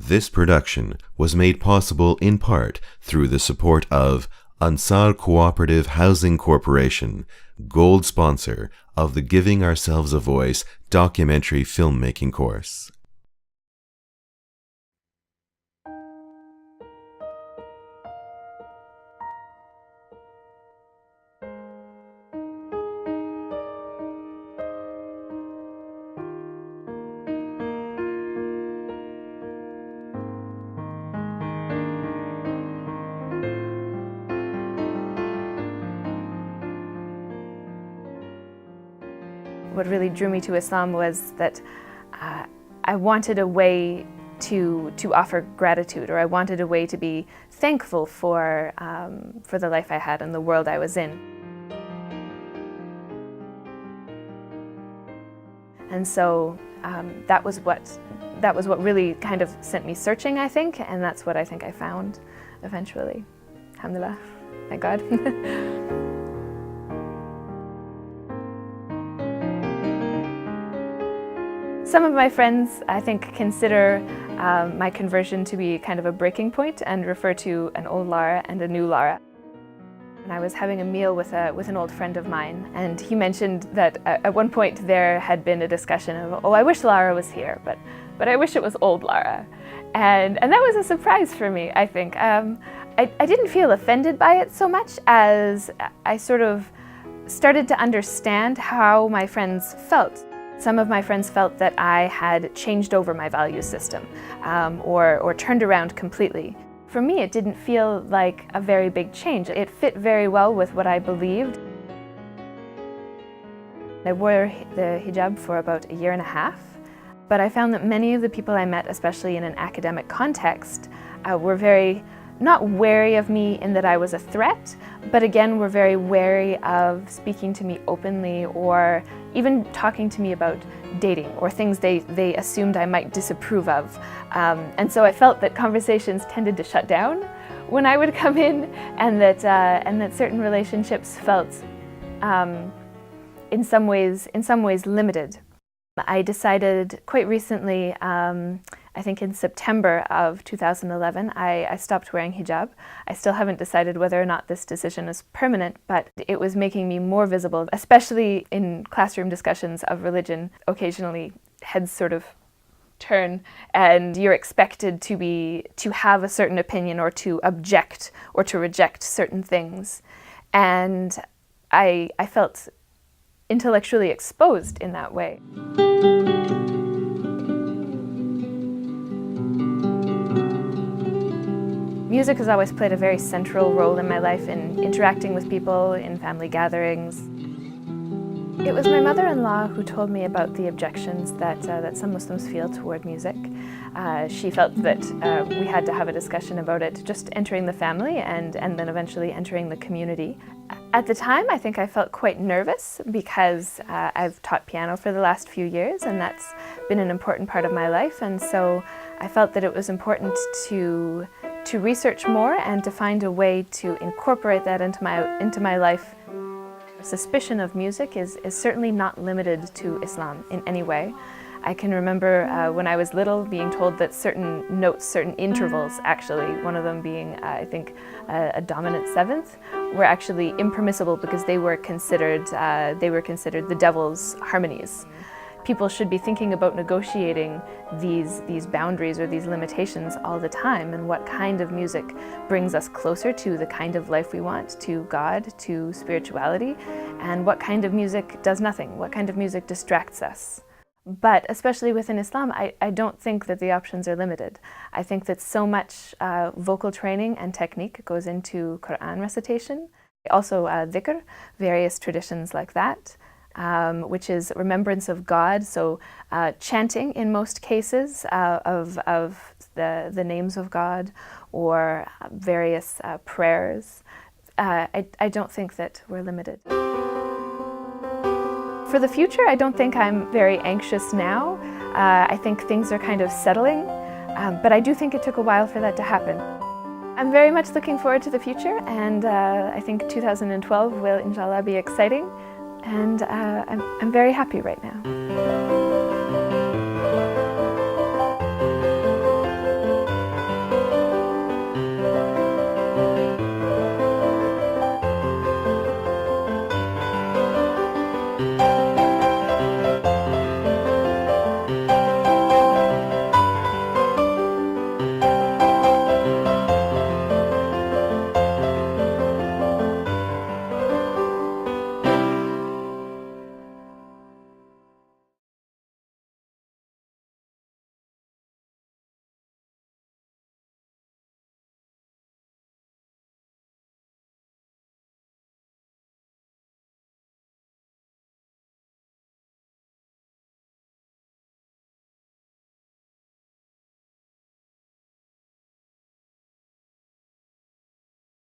This production was made possible in part through the support of Ansar Cooperative Housing Corporation, gold sponsor of the Giving Ourselves a Voice documentary filmmaking course. What really drew me to Islam was that I wanted a way to offer gratitude, or I wanted a way to be thankful for the life I had and the world I was in. And so that was what really kind of sent me searching, I think, and that's what I think I found eventually. Alhamdulillah, thank God. Some of my friends, I think, consider my conversion to be kind of a breaking point and refer to an old Lara and a new Lara. And I was having a meal with an old friend of mine, and he mentioned that at one point there had been a discussion of, oh, I wish Lara was here, but I wish it was old Lara. And that was a surprise for me, I think. I didn't feel offended by it so much as I sort of started to understand how my friends felt. Some of my friends felt that I had changed over my value system or turned around completely. For me, it didn't feel like a very big change. It fit very well with what I believed. I wore the hijab for about a year and a half, but I found that many of the people I met, especially in an academic context, were very not wary of me in that I was a threat, but again were very wary of speaking to me openly or even talking to me about dating or things they assumed I might disapprove of. And so I felt that conversations tended to shut down when I would come in, and that certain relationships felt in some ways limited. I decided quite recently, I think in September of 2011, I stopped wearing hijab. I still haven't decided whether or not this decision is permanent, but it was making me more visible, especially in classroom discussions of religion. Occasionally, heads sort of turn, and you're expected to have a certain opinion or to object or to reject certain things. And I felt intellectually exposed in that way. Music has always played a very central role in my life, in interacting with people, in family gatherings. It was my mother-in-law who told me about the objections that some Muslims feel toward music. She felt that we had to have a discussion about it just entering the family and then eventually entering the community. At the time, I think I felt quite nervous because I've taught piano for the last few years, and that's been an important part of my life, and so I felt that it was important to research more and to find a way to incorporate that into my life. Suspicion of music is certainly not limited to Islam in any way. I can remember when I was little being told that certain notes, certain intervals actually, one of them being I think a dominant seventh, were actually impermissible because they were considered the devil's harmonies. People should be thinking about negotiating these boundaries or these limitations all the time, and what kind of music brings us closer to the kind of life we want, to God, to spirituality, and what kind of music does nothing, what kind of music distracts us. But especially within Islam, I don't think that the options are limited. I think that so much vocal training and technique goes into Quran recitation. Also dhikr, various traditions like that. Which is remembrance of God, so chanting in most cases of the names of God, or various prayers. I don't think that we're limited. For the future, I don't think I'm very anxious now. I think things are kind of settling, but I do think it took a while for that to happen. I'm very much looking forward to the future, and I think 2012 will, inshallah, be exciting. And I'm very happy right now.